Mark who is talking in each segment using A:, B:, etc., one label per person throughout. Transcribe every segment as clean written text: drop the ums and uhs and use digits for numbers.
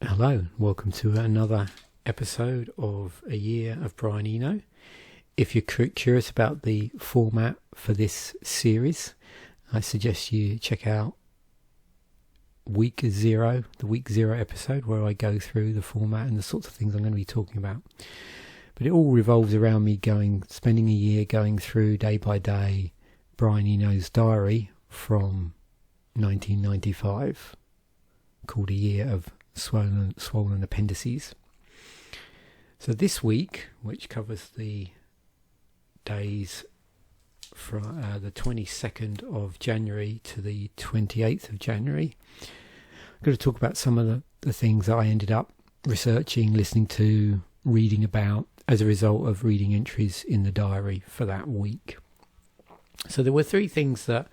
A: Hello, welcome to another episode of A Year of Brian Eno. If you're curious about the format for this series, I suggest you check out week zero, the week zero episode, where I go through the format and the sorts of things I'm going to be talking about. But it all revolves around me spending a year going through day by day Brian Eno's diary from 1995, called A Year of Swollen Appendices. So this week, which covers the days from the 22nd of January to the 28th of January, I'm going to talk about some of the things that I ended up researching, listening to, reading about as a result of reading entries in the diary for that week. So there were three things that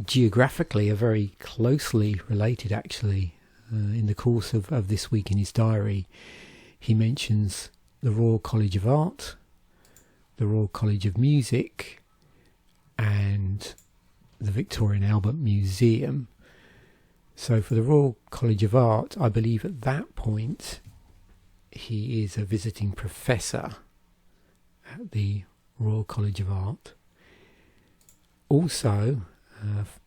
A: geographically are very closely related, actually. In the course of this week in his diary, he mentions the Royal College of Art, the Royal College of Music, and the Victoria and Albert Museum. So for the Royal College of Art, I believe at that point he is a visiting professor at the Royal College of Art. Also,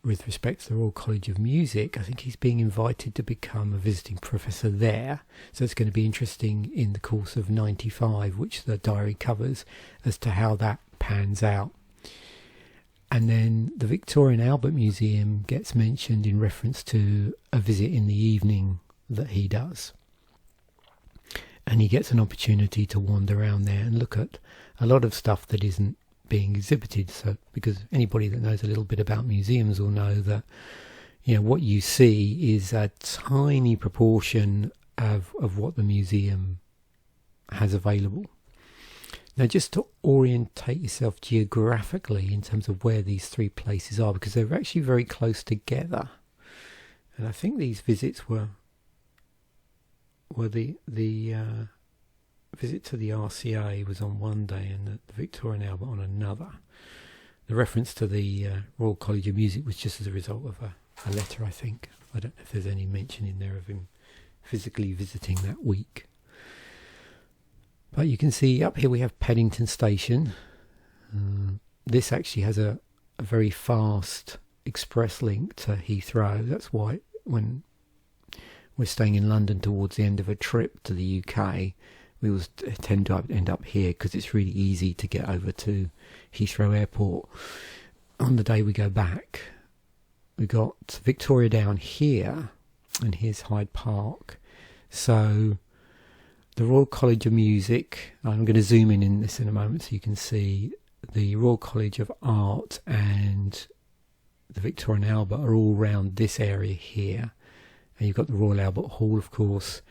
A: with respect to the Royal College of Music, I think he's being invited to become a visiting professor there. So it's going to be interesting in the course of 95, which the diary covers, as to how that pans out. And then the Victoria and Albert Museum gets mentioned in reference to a visit in the evening that he does. And he gets an opportunity to wander around there and look at a lot of stuff that isn't being exhibited. So because anybody that knows a little bit about museums will know that, you know, what you see is a tiny proportion of what the museum has available. Now, just to orientate yourself geographically in terms of where these three places are, because they're actually very close together, and I think these visits were the visit to the RCA was on one day and the Victoria and Albert on another. The reference to the Royal College of Music was just as a result of a letter, I think. I don't know if there's any mention in there of him physically visiting that week. But you can see up here we have Paddington Station. This actually has a very fast express link to Heathrow. That's why when we're staying in London towards the end of a trip to the UK, we will tend to end up here because it's really easy to get over to Heathrow Airport. On the day we go back, we got Victoria down here, and here's Hyde Park. So the Royal College of Music, I'm going to zoom in this in a moment so you can see the Royal College of Art and the Victoria and Albert are all around this area here. And you've got the Royal Albert Hall, of course.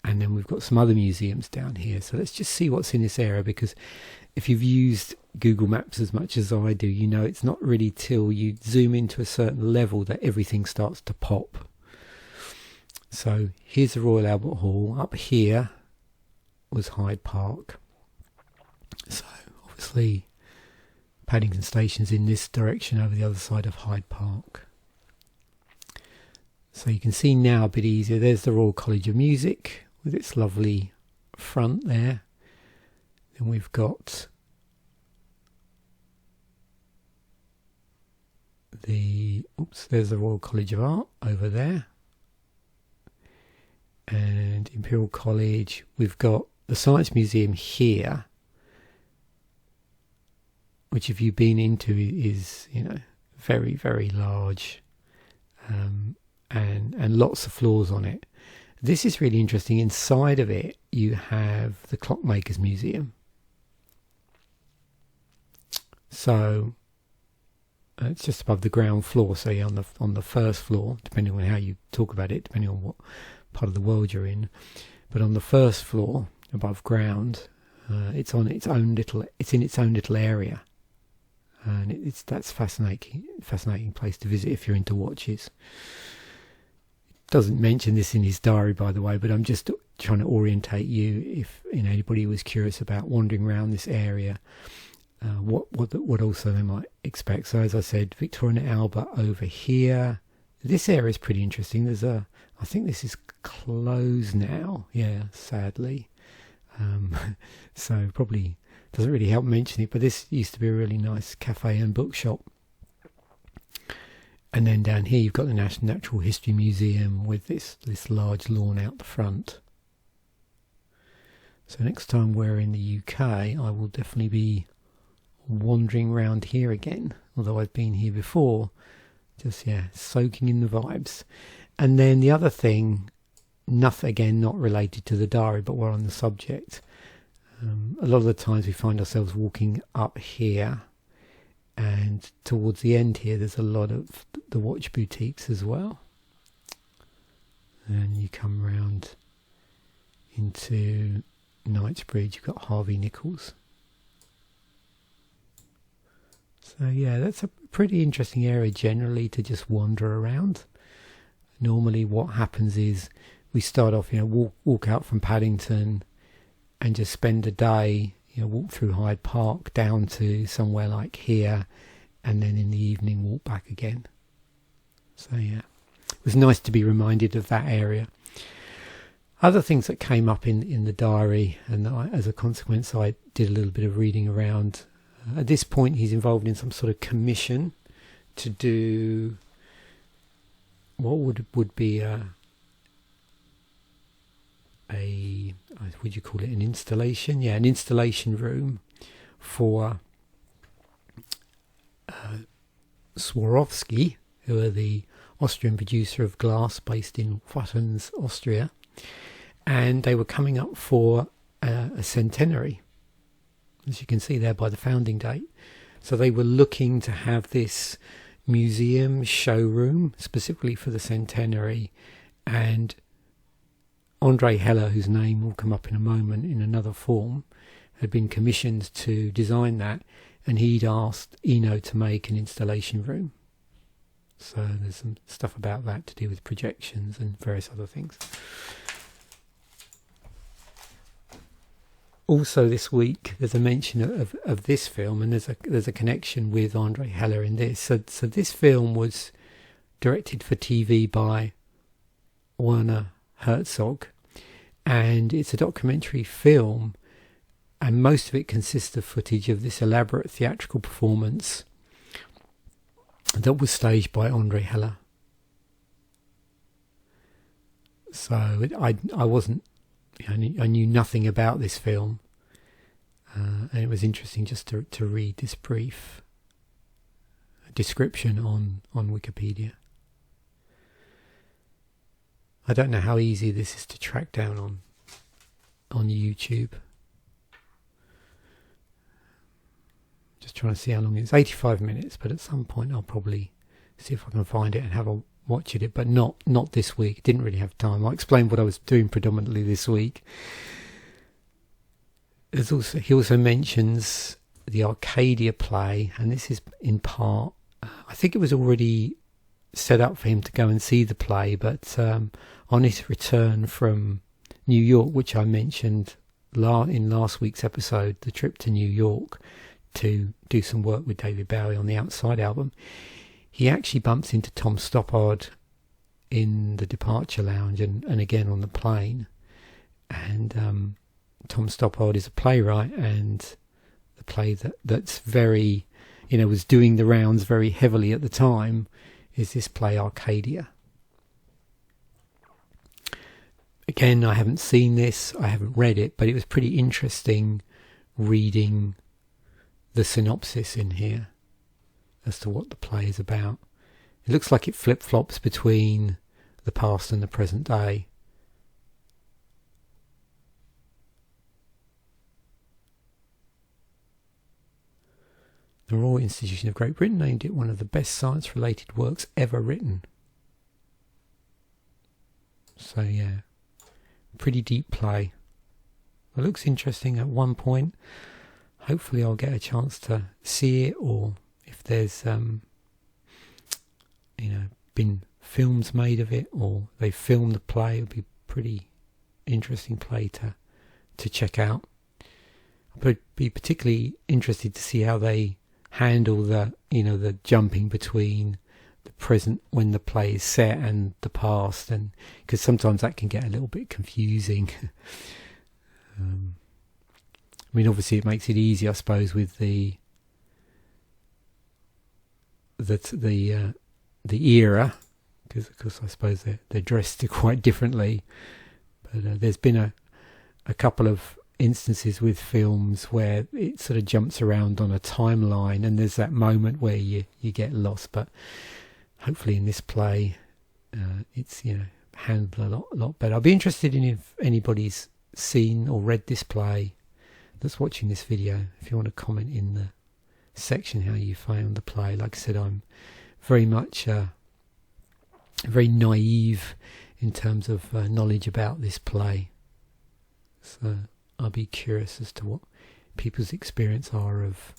A: And then we've got some other museums down here. So let's just see what's in this area, because if you've used Google Maps as much as I do, you know it's not really till you zoom into a certain level that everything starts to pop. So here's the Royal Albert Hall. Up here was Hyde Park. So obviously Paddington Station's in this direction over the other side of Hyde Park. So you can see now a bit easier. There's the Royal College of Music with its lovely front there. Then we've got there's the Royal College of Art over there. And Imperial College. We've got the Science Museum here, which if you've been into is, you know, very, very large, and lots of floors on it. This is really interesting. Inside of it, you have the Clockmakers Museum. So it's just above the ground floor. So you're on the first floor, depending on how you talk about it, depending on what part of the world you're in. But on the first floor, above ground, it's in its own little area, and that's fascinating place to visit if you're into watches. Doesn't mention this in his diary, by the way, but I'm just trying to orientate you if anybody was curious about wandering around this area, what also they might expect. So as I said, Victoria and Albert over here, This area is pretty interesting. I think this is closed now. Yeah, sadly. So probably doesn't really help mention it, but this used to be a really nice cafe and bookshop. And then down here you've got the Natural History Museum with this large lawn out the front. So next time we're in the UK, I will definitely be wandering around here again, although I've been here before. Just, soaking in the vibes. And then the other thing, nothing, again, not related to the diary, but we're on the subject. A lot of the times we find ourselves walking up here, and towards the end here there's a lot of the watch boutiques as well. And you come round into Knightsbridge, you've got Harvey Nichols. So yeah, that's a pretty interesting area generally to just wander around. Normally what happens is we start off, walk out from Paddington and just spend a day, walk through Hyde Park down to somewhere like here, and then in the evening walk back again. So yeah, it was nice to be reminded of that area. Other things that came up in the diary, and as a consequence I did a little bit of reading around. At this point he's involved in some sort of commission to do what would be would you call it an installation? Yeah, an installation room for Swarovski, who are the Austrian producer of glass based in Wattens, Austria, and they were coming up for a centenary, as you can see there by the founding date. So they were looking to have this museum showroom specifically for the centenary, and Andre Heller, whose name will come up in a moment in another form, had been commissioned to design that, and he'd asked Eno to make an installation room. So there's some stuff about that to do with projections and various other things. Also this week there's a mention of this film, and there's a connection with Andre Heller in this. So this film was directed for TV by Werner Herzog, and it's a documentary film, and most of it consists of footage of this elaborate theatrical performance that was staged by Andre Heller. So I wasn't, I knew nothing about this film, and it was interesting just to read this brief description on Wikipedia. I don't know how easy this is to track down on YouTube. Just trying to see how long it is. 85 minutes, but at some point I'll probably see if I can find it and have a watch at it, but not this week. Didn't really have time. I'll explain what I was doing predominantly this week. He also mentions the Arcadia play, and this is in part, I think it was already set up for him to go and see the play, but on his return from New York, which I mentioned in last week's episode, the trip to New York to do some work with David Bowie on the Outside album, he actually bumps into Tom Stoppard in the departure lounge and again on the plane. And Tom Stoppard is a playwright, and the play that's very, was doing the rounds very heavily at the time is this play Arcadia. Again, I haven't seen this, I haven't read it, but it was pretty interesting reading the synopsis in here as to what the play is about. It looks like it flip-flops between the past and the present day. The Royal Institution of Great Britain named it one of the best science-related works ever written. So yeah, pretty deep play. It looks interesting at one point. Hopefully I'll get a chance to see it, or if there's been films made of it, or they filmed the play, it would be a pretty interesting play to check out. I'd be particularly interested to see how they handle the jumping between the present when the play is set and the past, and because sometimes that can get a little bit confusing. I mean, obviously it makes it easy, I suppose, with the era, because of course I suppose they're dressed quite differently. But there's been a couple of instances with films where it sort of jumps around on a timeline, and there's that moment where you get lost. But hopefully in this play, it's handled a lot better. I'd be interested in if anybody's seen or read this play that's watching this video. If you want to comment in the section how you found the play. Like I said, I'm very much very naive in terms of knowledge about this play, so I'll be curious as to what people's experience are of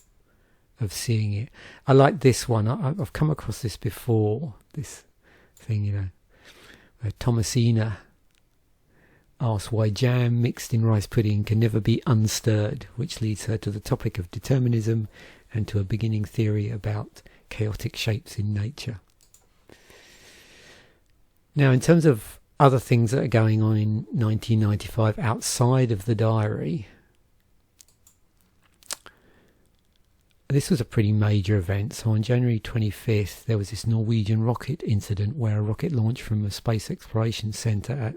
A: seeing it. I like this one. I've come across this before, this thing, where Thomasina asks why jam mixed in rice pudding can never be unstirred, which leads her to the topic of determinism and to a beginning theory about chaotic shapes in nature. Now, in terms of other things that are going on in 1995 outside of the diary, this was a pretty major event. So on January 25th, there was this Norwegian rocket incident where a rocket launched from a space exploration centre at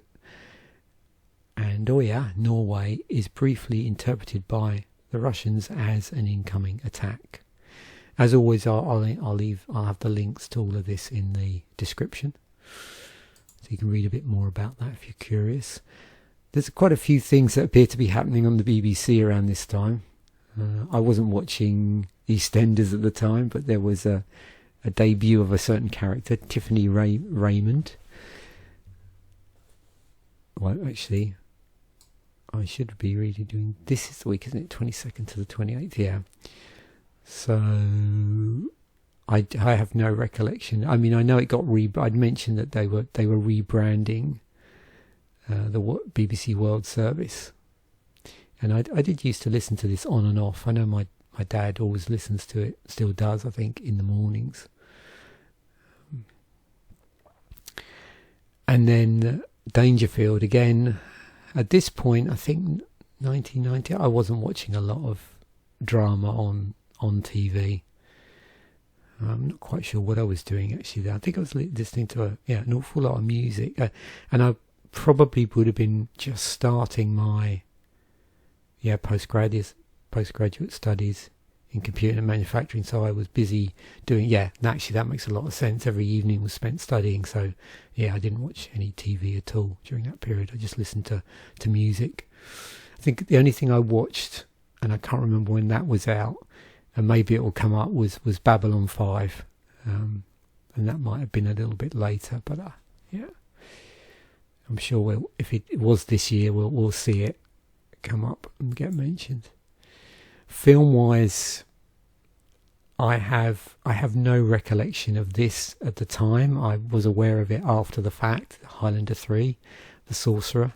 A: Andøya, Norway, is briefly interpreted by the Russians as an incoming attack. As always, I'll have the links to all of this in the description, so you can read a bit more about that if you're curious. There's quite a few things that appear to be happening on the BBC around this time. I wasn't watching EastEnders at the time, but there was a debut of a certain character, Tiffany Raymond. Well, actually, I should be really doing... This is the week, isn't it? 22nd to the 28th, yeah. So I have no recollection. I mean, I know it got I'd mentioned that they were rebranding the BBC World Service, and I did used to listen to this on and off. I know my dad always listens to it, still does, I think, in the mornings. And then Dangerfield again. At this point, I think 1990, I wasn't watching a lot of drama on TV. I'm not quite sure what I was doing actually. I think I was listening to an awful lot of music, and I probably would have been just starting my postgraduate studies in computer and manufacturing. So I was busy doing and actually that makes a lot of sense. Every evening was spent studying, so I didn't watch any TV at all during that period. I just listened to music. I think the only thing I watched, and I can't remember when that was out, and maybe it will come up, was Babylon 5, and that might have been a little bit later, but I'm sure if it was this year, we'll see it come up and get mentioned. Film wise, I have no recollection of this at the time. I was aware of it after the fact. Highlander 3, The Sorcerer.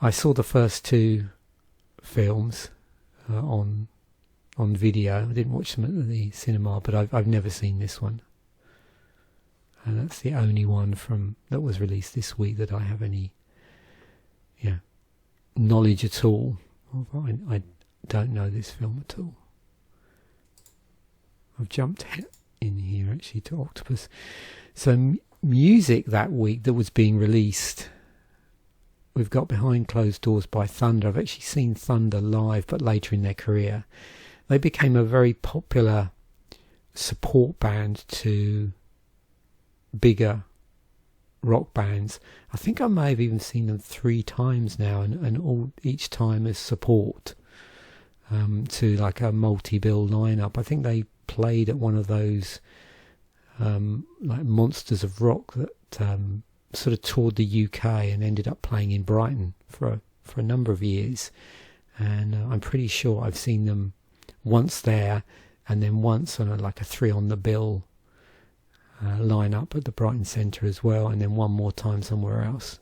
A: I saw the first two films on video. I didn't watch them at the cinema, but I've never seen this one, and that's the only one that was released this week that I have any knowledge at all of. I don't know this film at all. I've jumped in here actually to Octopus. So music that week that was being released, we've got Behind Closed Doors by Thunder. I've actually seen Thunder live, but later in their career. They became a very popular support band to bigger rock bands. I think I may have even seen them 3 times now, and each time as support to like a multi-bill lineup. I think they played at one of those like Monsters of Rock that sort of toured the UK and ended up playing in Brighton for a number of years. And I'm pretty sure I've seen them once there, and then once on a 3 on the bill line up at the Brighton Centre as well, and then one more time somewhere else.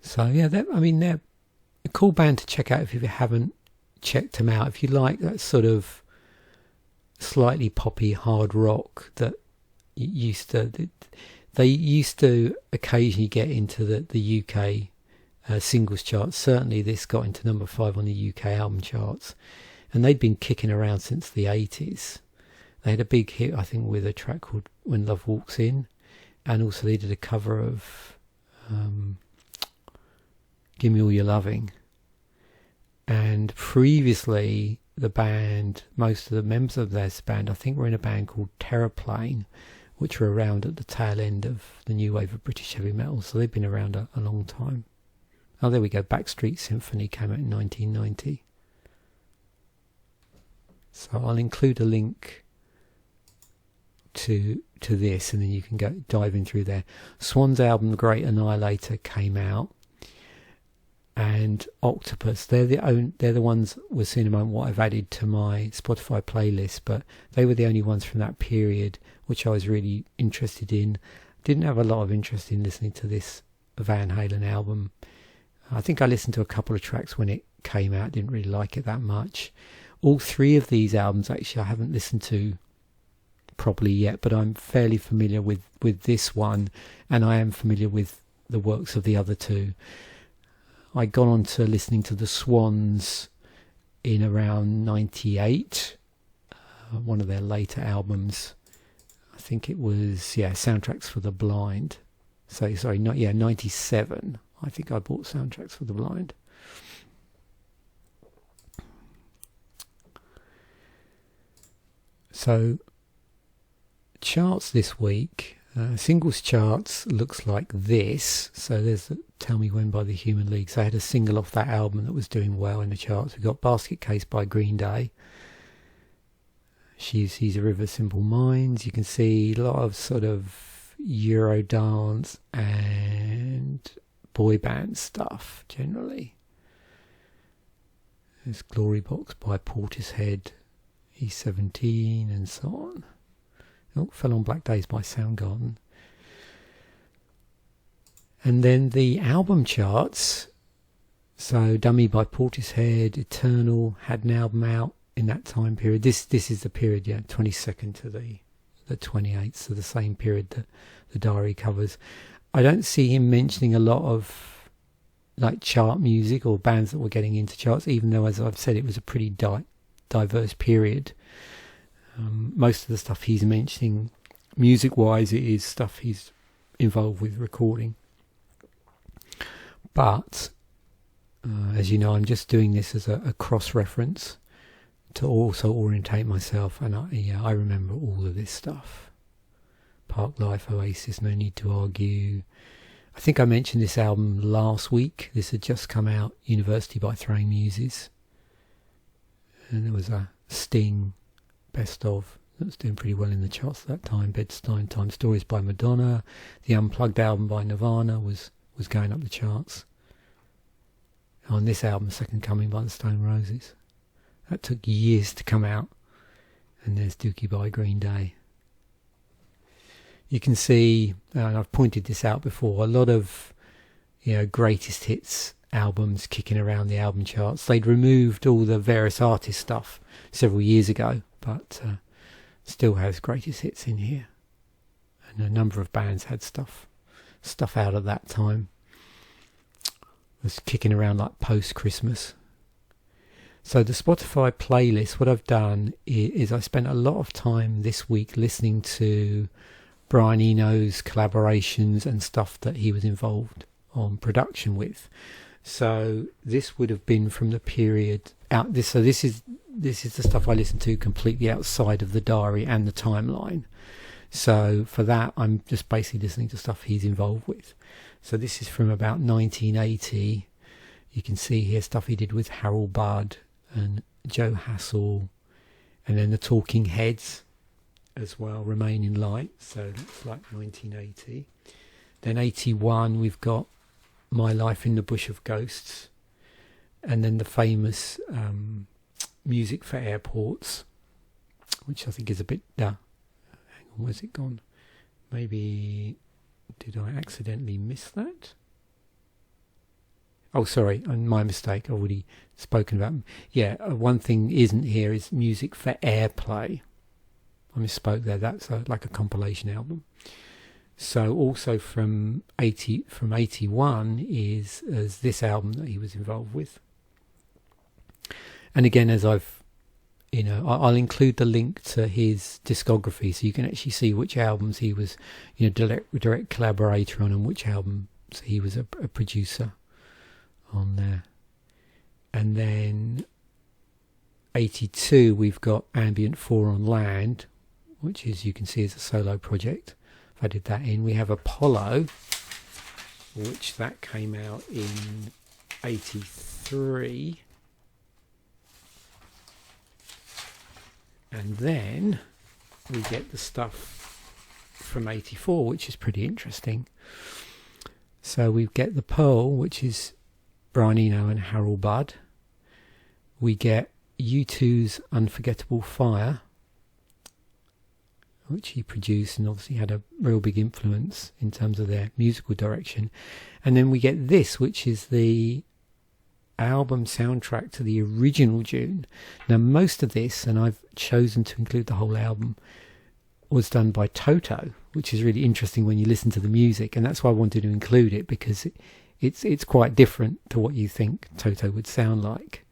A: So they're a cool band to check out if you haven't checked them out. If you like that sort of slightly poppy hard rock that they used to occasionally get into the UK singles charts. Certainly this got into number 5 on the UK album charts, and they'd been kicking around since the 80s. They had a big hit, I think, with a track called When Love Walks In, and also they did a cover of Give Me All Your Loving. And previously the band, most of the members of this band, I think, were in a band called Terraplane, which were around at the tail end of the new wave of British heavy metal, so they've been around a long time. Oh, there we go. Backstreet Symphony came out in 1990. So I'll include a link to this, and then you can go dive in through there. Swan's album The Great Annihilator came out, and Octopus. They're the ones we're seeing in a moment what I've added to my Spotify playlist, but they were the only ones from that period which I was really interested in. Didn't have a lot of interest in listening to this Van Halen album. I think I listened to a couple of tracks when it came out, didn't really like it that much. All 3 of these albums actually I haven't listened to properly yet, but I'm fairly familiar with this one, and I am familiar with the works of the other 2. I got on to listening to the Swans in around 98, one of their later albums. I think it was, Soundtracks for the Blind. 97. I think I bought Soundtracks for the Blind. So, charts this week. Singles charts looks like this. So there's Tell Me When by the Human League. So I had a single off that album that was doing well in the charts. We got Basket Case by Green Day. She's a River Simple Minds. You can see a lot of sort of Eurodance and boy band stuff generally. There's Glory Box by Portishead, E17 and so on. Oh, Fell on Black Days by Soundgarden. And then the album charts. So Dummy by Portishead, Eternal had an album out in that time period. This is the period, 22nd to the 28th, so the same period that the diary covers. I don't see him mentioning a lot of like chart music or bands that were getting into charts, even though, as I've said, it was a pretty diverse period. Most of the stuff he's mentioning, music-wise, it is stuff he's involved with recording. But, as you know, I'm just doing this as a cross-reference to also orientate myself, and I remember all of this stuff. Park Life, Oasis, No Need to Argue. I think I mentioned this album last week. This had just come out, University by Throwing Muses. And there was a Sting best of that was doing pretty well in the charts at that time. Bedstein Time Stories by Madonna. The Unplugged album by Nirvana was going up the charts. On this album, Second Coming by the Stone Roses. That took years to come out. And there's Dookie by Green Day. You can see, and I've pointed this out before, a lot of greatest hits albums kicking around the album charts. They'd removed all the various artist stuff several years ago, but still has greatest hits in here. And a number of bands had stuff out at that time. It was kicking around like post-Christmas. So the Spotify playlist, what I've done is I spent a lot of time this week listening to Brian Eno's collaborations and stuff that he was involved on production with. So this would have been from the period out. This is the stuff I listen to completely outside of the diary and the timeline. So for that, I'm just basically listening to stuff he's involved with. So this is from about 1980. You can see here stuff he did with Harold Budd and Joe Hassel, and then the Talking Heads as well, Remain in Light. So that's like 1980. Then 81, we've got My Life in the Bush of Ghosts, and then the famous Music for Airports, which I think is a bit... hang on, where's it gone? Maybe... Did I accidentally miss that? Oh, sorry, my mistake. I've already spoken about... Yeah, one thing isn't here is Music for Airplay. I misspoke there. That's like a compilation album. So also from 81 is this album that he was involved with. And again, as I've, I'll include the link to his discography so you can actually see which albums he was, direct collaborator on, and which albums he was a producer on there. And then 82, we've got Ambient 4 on Land, which is, you can see, is a solo project. If I did that in, we have Apollo, which that came out in 83. And then we get the stuff from 84, which is pretty interesting. So we get the Pearl, which is Brian Eno and Harold Budd. We get U2's Unforgettable Fire, which he produced and obviously had a real big influence in terms of their musical direction. And then we get this, which is the album soundtrack to the original Dune. Now, most of this, and I've chosen to include the whole album, was done by Toto, which is really interesting when you listen to the music, and that's why I wanted to include it, because it's quite different to what you think Toto would sound like.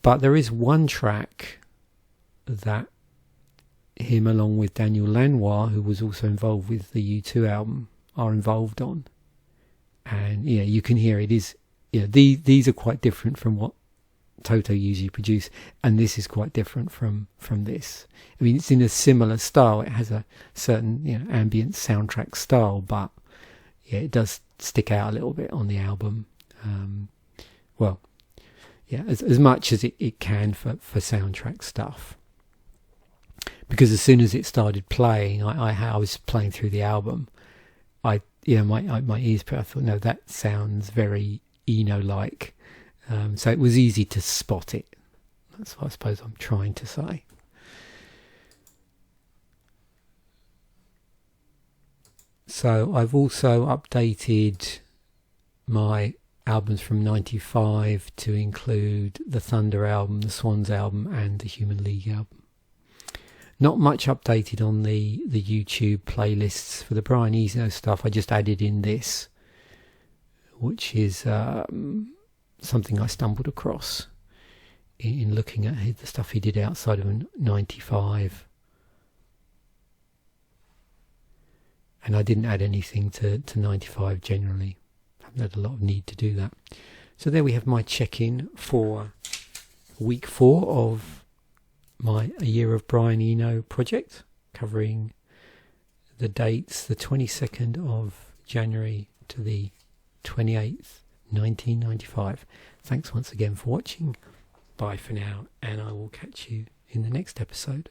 A: But there is one track that him, along with Daniel Lanois, who was also involved with the U2 album, are involved on. And you can hear it is, these are quite different from what Toto usually produce, and this is quite different from this. I mean, it's in a similar style. It has a certain ambient soundtrack style, but it does stick out a little bit on the album. As much as it can for soundtrack stuff. Because as soon as it started playing, I was playing through the album. My ears. I thought, no, that sounds very Eno-like. So it was easy to spot it. That's what I suppose I'm trying to say. So I've also updated my albums from 95 to include the Thunder album, the Swans album, and the Human League album. Not much updated on the YouTube playlists for the Brian Eno stuff. I just added in this, which is something I stumbled across in looking at the stuff he did outside of 95. And I didn't add anything to 95 generally. I haven't had a lot of need to do that. So there we have my check-in for week 4 of my A Year of Brian Eno project, covering the dates the 22nd of January to the 28th, 1995. Thanks once again for watching. Bye for now, and I will catch you in the next episode.